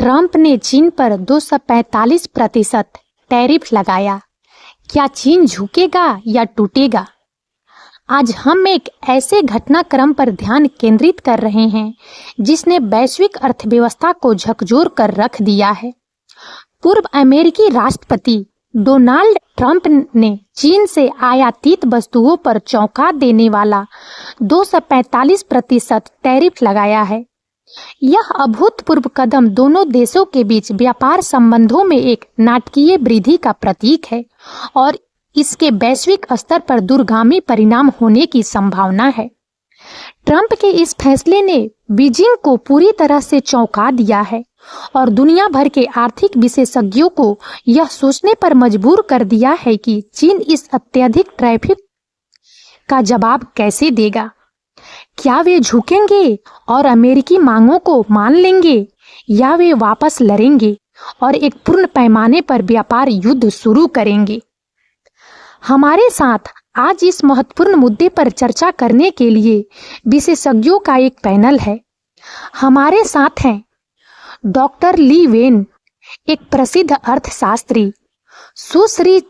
Trump ने चीन पर 245% टैरिफ लगाया। क्या चीन झुकेगा या टूटेगा? आज हम एक ऐसे घटनाक्रम पर ध्यान केंद्रित कर रहे हैं जिसने वैश्विक अर्थव्यवस्था को झकझोर कर रख दिया है। पूर्व अमेरिकी राष्ट्रपति डोनाल्ड ट्रंप ने चीन से आयातित वस्तुओं पर चौंका देने वाला 245% टैरिफ लगाया है। यह अभूतपूर्व कदम दोनों देशों के बीच व्यापार संबंधों में एक नाटकीय वृद्धि का प्रतीक है और इसके वैश्विक स्तर पर दूरगामी परिणाम होने की संभावना है। ट्रंप के इस फैसले ने बीजिंग को पूरी तरह से चौंका दिया है और दुनिया भर के आर्थिक विशेषज्ञों को यह सोचने पर मजबूर कर दिया है कि चीन इस अत्यधिक टैरिफ का जवाब कैसे देगा। क्या वे झुकेंगे और अमेरिकी मांगों को मान लेंगे या वे वापस लड़ेंगे और एक पूर्ण पैमाने पर व्यापार युद्ध शुरू करेंगे? हमारे साथ आज इस महत्वपूर्ण मुद्दे पर चर्चा करने के लिए विशेषज्ञों का एक पैनल है। हमारे साथ हैं डॉक्टर ली वेन, एक प्रसिद्ध अर्थशास्त्री, सुश्री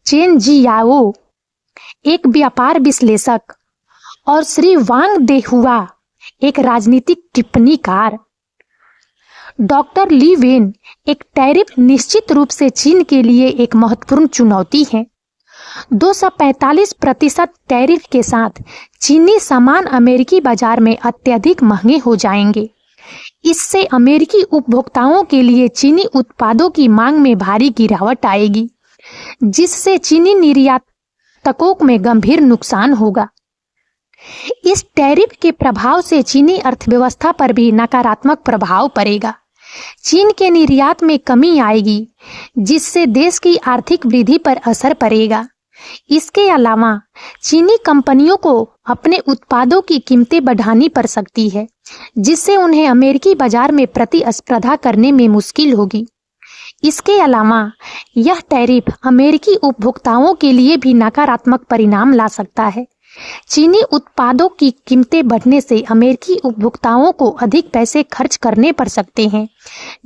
चेन जियाओ, एक व्यापार विश्लेषक, और श्री वांग देहुआ, एक राजनीतिक टिप्पणीकार। डॉक्टर ली वेन, एक टैरिफ निश्चित रूप से चीन के लिए एक महत्वपूर्ण चुनौती है। 245% टैरिफ के साथ चीनी सामान अमेरिकी बाजार में अत्यधिक महंगे हो जाएंगे। इससे अमेरिकी उपभोक्ताओं के लिए चीनी उत्पादों की मांग में भारी गिरावट आएगी, जिससे चीनी निर्यातकों में गंभीर नुकसान होगा। इस टैरिफ के प्रभाव से चीनी अर्थव्यवस्था पर भी नकारात्मक प्रभाव पड़ेगा। चीन के निर्यात में कमी आएगी, जिससे देश की आर्थिक वृद्धि पर असर पड़ेगा। इसके अलावा चीनी कंपनियों को अपने उत्पादों की कीमतें बढ़ानी पड़ सकती है, जिससे उन्हें अमेरिकी बाजार में प्रतिस्पर्धा करने में मुश्किल होगी। इसके अलावा यह टैरिफ अमेरिकी उपभोक्ताओं के लिए भी नकारात्मक परिणाम ला सकता है। चीनी उत्पादों की कीमतें बढ़ने से अमेरिकी उपभोक्ताओं को अधिक पैसे खर्च करने पड़ सकते हैं,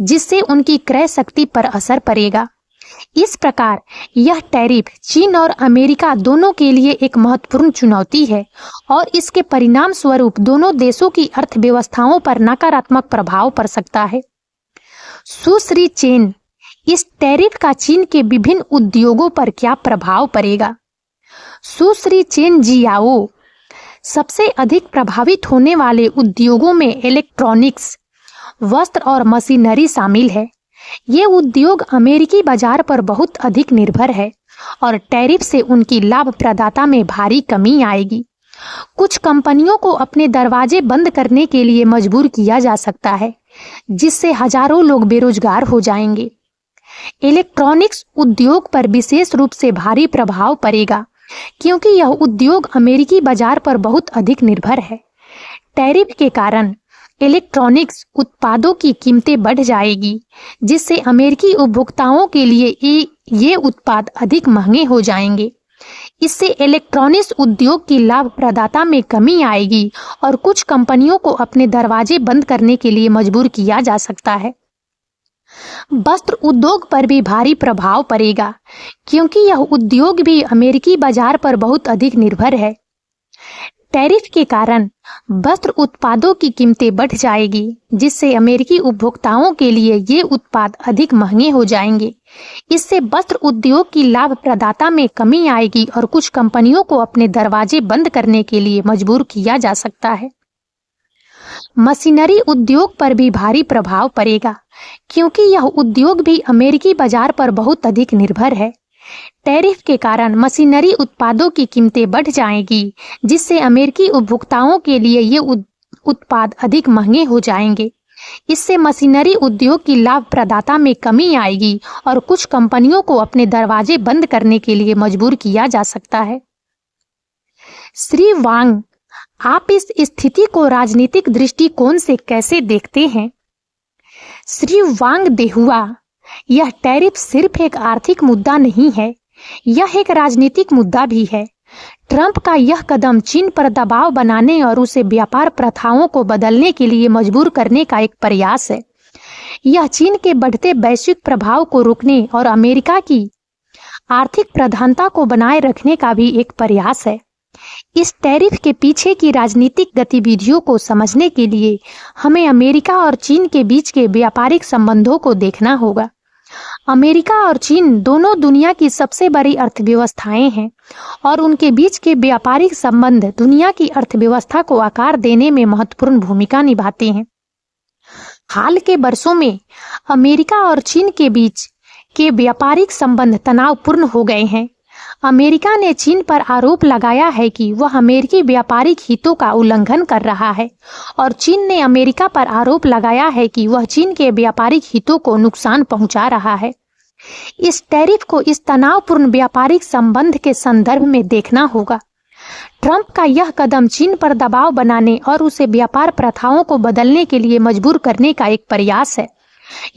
जिससे उनकी क्रय शक्ति पर असर पड़ेगा। इस प्रकार यह टैरिफ चीन और अमेरिका दोनों के लिए एक महत्वपूर्ण चुनौती है और इसके परिणाम स्वरूप दोनों देशों की अर्थव्यवस्थाओं पर नकारात्मक प्रभाव पड़ सकता है। सुश्री चेन, इस टैरिफ का चीन के विभिन्न उद्योगों पर क्या प्रभाव पड़ेगा? सुश्री चेन जियाओ, सबसे अधिक प्रभावित होने वाले उद्योगों में इलेक्ट्रॉनिक्स, वस्त्र और मशीनरी शामिल है। ये उद्योग अमेरिकी बाजार पर बहुत अधिक निर्भर है और टैरिफ से उनकी लाभप्रदता में भारी कमी आएगी। कुछ कंपनियों को अपने दरवाजे बंद करने के लिए मजबूर किया जा सकता है, जिससे हजारों लोग बेरोजगार हो जाएंगे। इलेक्ट्रॉनिक्स उद्योग पर विशेष रूप से भारी प्रभाव पड़ेगा, क्योंकि यह उद्योग अमेरिकी बाजार पर बहुत अधिक निर्भर है। टैरिफ के कारण इलेक्ट्रॉनिक्स उत्पादों की कीमतें बढ़ जाएगी, जिससे अमेरिकी उपभोक्ताओं के लिए ये उत्पाद अधिक महंगे हो जाएंगे। इससे इलेक्ट्रॉनिक्स उद्योग की लाभप्रदता में कमी आएगी और कुछ कंपनियों को अपने दरवाजे बंद करने के लिए मजबूर किया जा सकता है। वस्त्र उद्योग पर भी भारी प्रभाव पड़ेगा, क्योंकि यह उद्योग भी अमेरिकी बाजार पर बहुत अधिक निर्भर है। टैरिफ के कारण वस्त्र उत्पादों की कीमतें बढ़ जाएगी, जिससे अमेरिकी उपभोक्ताओं के लिए ये उत्पाद अधिक महंगे हो जाएंगे। इससे वस्त्र उद्योग की लाभप्रदता में कमी आएगी और कुछ कंपनियों को अपने दरवाजे बंद करने के लिए मजबूर किया जा सकता है। मशीनरी उद्योग पर भी भारी प्रभाव पड़ेगा, क्योंकि यह उद्योग भी अमेरिकी बाजार पर बहुत अधिक निर्भर है। टैरिफ के कारण मशीनरी उत्पादों की कीमतें बढ़ जाएगी, जिससे अमेरिकी उपभोक्ताओं के लिए ये उत्पाद अधिक महंगे हो जाएंगे। इससे मशीनरी उद्योग की लाभप्रदता में कमी आएगी और कुछ कंपनियों को अपने दरवाजे बंद करने के लिए मजबूर किया जा सकता है। श्री वांग, आप इस स्थिति को राजनीतिक दृष्टिकोण से कैसे देखते हैं? श्री वांग देहुआ, यह टैरिफ सिर्फ एक आर्थिक मुद्दा नहीं है, यह एक राजनीतिक मुद्दा भी है। ट्रंप का यह कदम चीन पर दबाव बनाने और उसे व्यापार प्रथाओं को बदलने के लिए मजबूर करने का एक प्रयास है। यह चीन के बढ़ते वैश्विक प्रभाव को रोकने और अमेरिका की आर्थिक प्रधानता को बनाए रखने का भी एक प्रयास है। इस टैरिफ के पीछे की राजनीतिक गतिविधियों को समझने के लिए हमें अमेरिका और चीन के बीच के व्यापारिक संबंधों को देखना होगा। अमेरिका और चीन दोनों दुनिया की सबसे बड़ी अर्थव्यवस्थाएं हैं और उनके बीच के व्यापारिक संबंध दुनिया की अर्थव्यवस्था को आकार देने में महत्वपूर्ण भूमिका निभाते हैं। हाल के वर्षों में अमेरिका और चीन के बीच के व्यापारिक संबंध तनावपूर्ण हो गए हैं। अमेरिका ने चीन पर आरोप लगाया है कि वह अमेरिकी व्यापारिक हितों का उल्लंघन कर रहा है और चीन ने अमेरिका पर आरोप लगाया है कि वह चीन के व्यापारिक हितों को नुकसान पहुंचा रहा है। इस टैरिफ को इस तनावपूर्ण व्यापारिक संबंध के संदर्भ में देखना होगा। ट्रंप का यह कदम चीन पर दबाव बनाने और उसे व्यापार प्रथाओं को बदलने के लिए मजबूर करने का एक प्रयास है।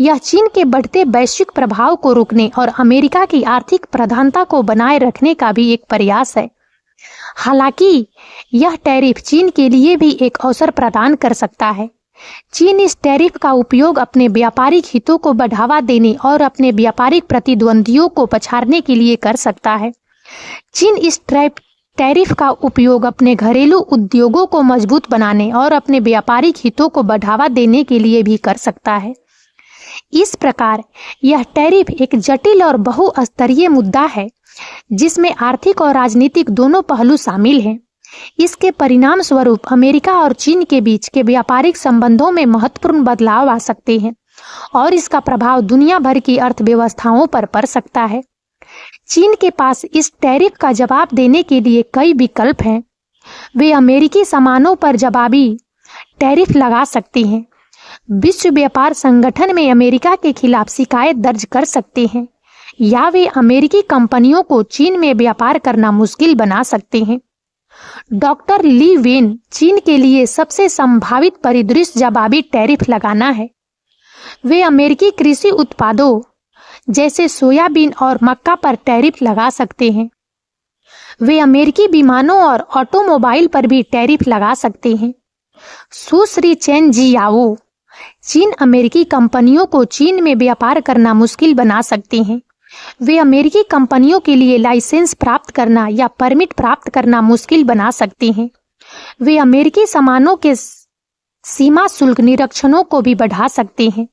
यह चीन के बढ़ते वैश्विक प्रभाव को रोकने और अमेरिका की आर्थिक प्रधानता को बनाए रखने का भी एक प्रयास है। हालांकि यह टैरिफ चीन के लिए भी एक अवसर प्रदान कर सकता है। चीन इस टैरिफ का उपयोग अपने व्यापारिक हितों को बढ़ावा देने और अपने व्यापारिक प्रतिद्वंदियों को पछाड़ने के लिए कर सकता है। चीन इस टैरिफ का उपयोग अपने घरेलू उद्योगों को मजबूत बनाने और अपने व्यापारिक हितों को बढ़ावा देने के लिए भी कर सकता है। इस प्रकार यह टैरिफ एक जटिल और बहुस्तरीय मुद्दा है जिसमें आर्थिक और राजनीतिक दोनों पहलू शामिल हैं। इसके परिणाम स्वरूप अमेरिका और चीन के बीच के व्यापारिक संबंधों में महत्वपूर्ण बदलाव आ सकते हैं और इसका प्रभाव दुनिया भर की अर्थव्यवस्थाओं पर पड़ सकता है। चीन के पास इस टैरिफ का जवाब देने के लिए कई विकल्प हैं। वे अमेरिकी सामानों पर जवाबी टैरिफ लगा सकते हैं, विश्व व्यापार संगठन में अमेरिका के खिलाफ शिकायत दर्ज कर सकते हैं, या वे अमेरिकी कंपनियों को चीन में व्यापार करना मुश्किल बना सकते हैं। डॉक्टर ली वेन चीन के लिए सबसे संभावित परिदृश्य जवाबी टैरिफ लगाना है। वे अमेरिकी कृषि उत्पादों जैसे सोयाबीन और मक्का पर टैरिफ लगा सकते हैं। वे अमेरिकी विमानों और ऑटोमोबाइल पर भी टैरिफ लगा सकते हैं। सुश्री चेन जियाओ चीन अमेरिकी कंपनियों को चीन में व्यापार करना मुश्किल बना सकते हैं। वे अमेरिकी कंपनियों के लिए लाइसेंस प्राप्त करना या परमिट प्राप्त करना मुश्किल बना सकते हैं। वे अमेरिकी सामानों के सीमा शुल्क निरीक्षणों को भी बढ़ा सकते हैं।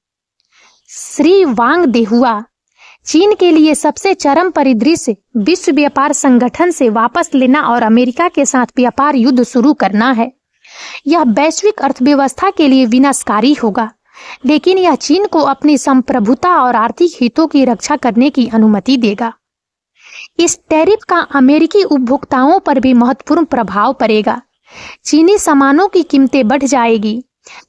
श्री वांग देहुआ चीन के लिए सबसे चरम परिदृश्य विश्व व्यापार संगठन से वापस लेना और अमेरिका के साथ व्यापार युद्ध शुरू करना है। यह वैश्विक अर्थव्यवस्था के लिए विनाशकारी होगा, लेकिन यह चीन को अपनी संप्रभुता और आर्थिक हितों की रक्षा करने की अनुमति देगा। इस टैरिफ का अमेरिकी उपभोक्ताओं पर भी महत्वपूर्ण प्रभाव पड़ेगा। चीनी सामानों की कीमतें बढ़ जाएगी,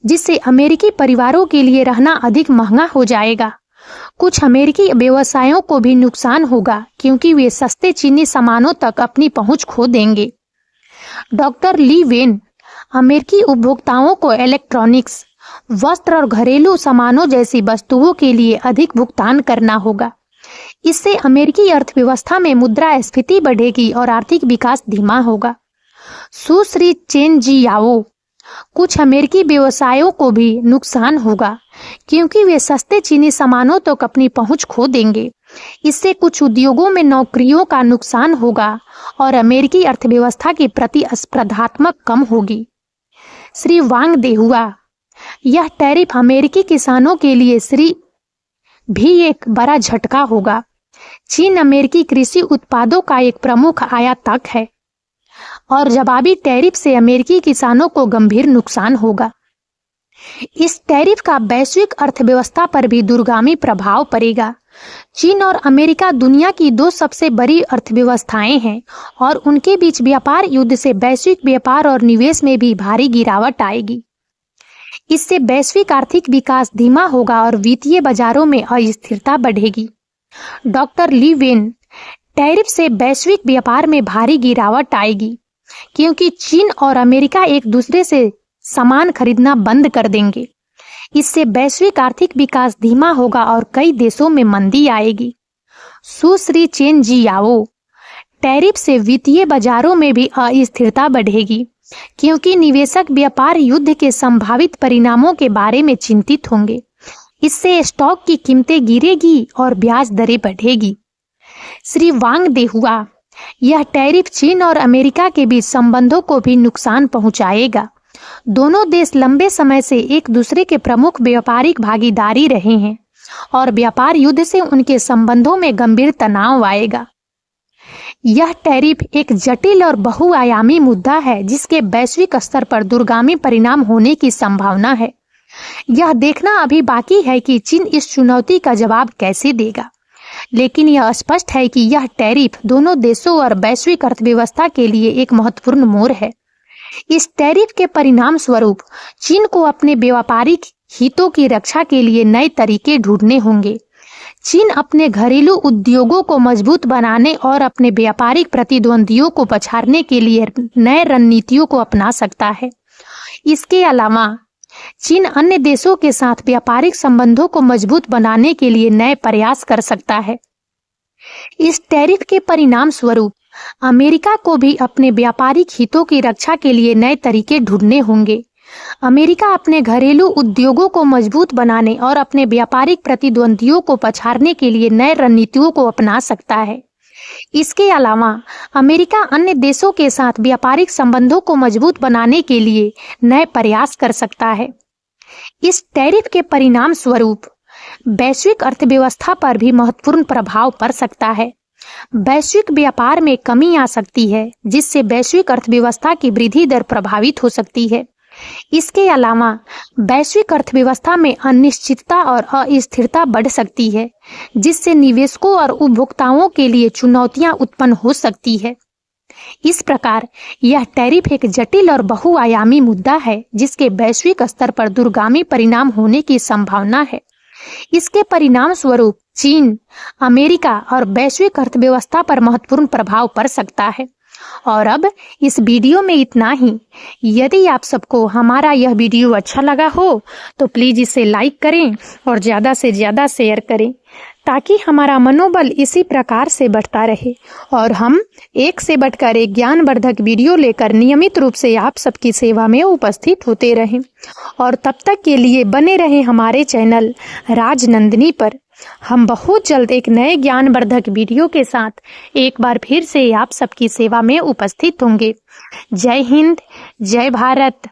जिससे अमेरिकी परिवारों के लिए रहना अधिक महंगा हो जाएगा। कुछ अमेरिकी व्यवसायों को भी नुकसान होगा क्योंकि वे सस्ते चीनी सामानों तक अपनी पहुंच खो देंगे। डॉक्टर ली वेन अमेरिकी उपभोक्ताओं को इलेक्ट्रॉनिक्स, वस्त्र और घरेलू सामानों जैसी वस्तुओं के लिए अधिक भुगतान करना होगा। इससे अमेरिकी अर्थव्यवस्था में मुद्रास्फीति बढ़ेगी और आर्थिक विकास धीमा होगा। सुश्री चेन जियाओ कुछ अमेरिकी व्यवसायों को भी नुकसान होगा क्योंकि वे सस्ते चीनी सामानों तक अपनी पहुंच खो देंगे। इससे कुछ उद्योगों में नौकरियों का नुकसान होगा और अमेरिकी अर्थव्यवस्था की प्रतिस्पर्धात्मक कम होगी। श्री वांग देहुआ यह टैरिफ अमेरिकी किसानों के लिए भी एक बड़ा झटका होगा। चीन अमेरिकी कृषि उत्पादों का एक प्रमुख आयातक है और जवाबी टैरिफ से अमेरिकी किसानों को गंभीर नुकसान होगा। इस टैरिफ का वैश्विक अर्थव्यवस्था पर भी दूरगामी प्रभाव पड़ेगा। चीन और अमेरिका दुनिया की दो सबसे बड़ी अर्थव्यवस्थाएं हैं और उनके बीच व्यापार युद्ध से वैश्विक व्यापार और निवेश में भी भारी गिरावट आएगी। इससे वैश्विक आर्थिक विकास धीमा होगा और वित्तीय बाजारों में अस्थिरता बढ़ेगी। डॉक्टर ली वेन टैरिफ से वैश्विक व्यापार में भारी गिरावट आएगी क्योंकि चीन और अमेरिका एक दूसरे से सामान खरीदना बंद कर देंगे। इससे वैश्विक आर्थिक विकास धीमा होगा और कई देशों में मंदी आएगी। सुश्री चेन जियाओ टैरिफ से वित्तीय बाजारों में भी अस्थिरता बढ़ेगी क्योंकि निवेशक व्यापार युद्ध के संभावित परिणामों के बारे में चिंतित होंगे। इससे स्टॉक की कीमतें गिरेगी और ब्याज दरें बढ़ेगी। श्री वांग देहुआ, यह टैरिफ चीन और अमेरिका के बीच संबंधों को भी नुकसान पहुंचाएगा। दोनों देश लंबे समय से एक दूसरे के प्रमुख व्यापारिक भागीदारी रहे हैं और व्यापार युद्ध से उनके संबंधों में गंभीर तनाव आएगा। यह टैरिफ एक जटिल और बहुआयामी मुद्दा है जिसके वैश्विक स्तर पर दूरगामी परिणाम होने की संभावना है। यह देखना अभी बाकी है कि चीन इस चुनौती का जवाब कैसे देगा, लेकिन यह स्पष्ट है कि यह टैरिफ दोनों देशों और वैश्विक अर्थव्यवस्था के लिए एक महत्वपूर्ण मोड़ है। इस टैरिफ के परिणाम स्वरूप चीन को अपने व्यापारिक हितों की रक्षा के लिए नए तरीके ढूंढने होंगे। चीन अपने घरेलू उद्योगों को मजबूत बनाने और अपने व्यापारिक प्रतिद्वंदियों को पछाड़ने के लिए नए रणनीतियों को अपना सकता है। इसके अलावा चीन अन्य देशों के साथ व्यापारिक संबंधों को मजबूत बनाने के लिए नए प्रयास कर सकता है। इस टैरिफ के परिणाम स्वरूप अमेरिका को भी अपने व्यापारिक हितों की रक्षा के लिए नए तरीके ढूंढने होंगे। अमेरिका अपने घरेलू उद्योगों को मजबूत बनाने और अपने व्यापारिक प्रतिद्वंदियों को पछाड़ने के लिए नए रणनीतियों को अपना सकता है। इसके अलावा अमेरिका अन्य देशों के साथ व्यापारिक संबंधों को मजबूत बनाने के लिए नए प्रयास कर सकता है। इस टैरिफ के परिणाम स्वरूप वैश्विक अर्थव्यवस्था पर भी महत्वपूर्ण प्रभाव पड़ सकता है। वैश्विक व्यापार में कमी आ सकती है, जिससे वैश्विक अर्थव्यवस्था की वृद्धि दर प्रभावित हो सकती है। इसके अलावा वैश्विक अर्थव्यवस्था में अनिश्चितता और अस्थिरता बढ़ सकती है, जिससे निवेशकों और उपभोक्ताओं के लिए चुनौतियां उत्पन्न हो सकती है। इस प्रकार यह टैरिफ एक जटिल और बहुआयामी मुद्दा है जिसके वैश्विक स्तर पर दूरगामी परिणाम होने की संभावना है। इसके परिणाम स्वरूप चीन, अमेरिका और वैश्विक अर्थव्यवस्था पर महत्वपूर्ण प्रभाव पड़ सकता है। और अब इस वीडियो में इतना ही। यदि आप सबको हमारा यह वीडियो अच्छा लगा हो तो प्लीज इसे लाइक करें और ज़्यादा से ज़्यादा शेयर करें, ताकि हमारा मनोबल इसी प्रकार से बढ़ता रहे और हम एक से बढ़कर एक ज्ञानवर्धक वीडियो लेकर नियमित रूप से आप सबकी सेवा में उपस्थित होते रहें। और तब तक के लिए बने रहें हमारे चैनल राजनंदिनी पर। हम बहुत जल्द एक नए ज्ञानवर्धक वीडियो के साथ एक बार फिर से आप सबकी सेवा में उपस्थित होंगे। जय हिंद, जय भारत।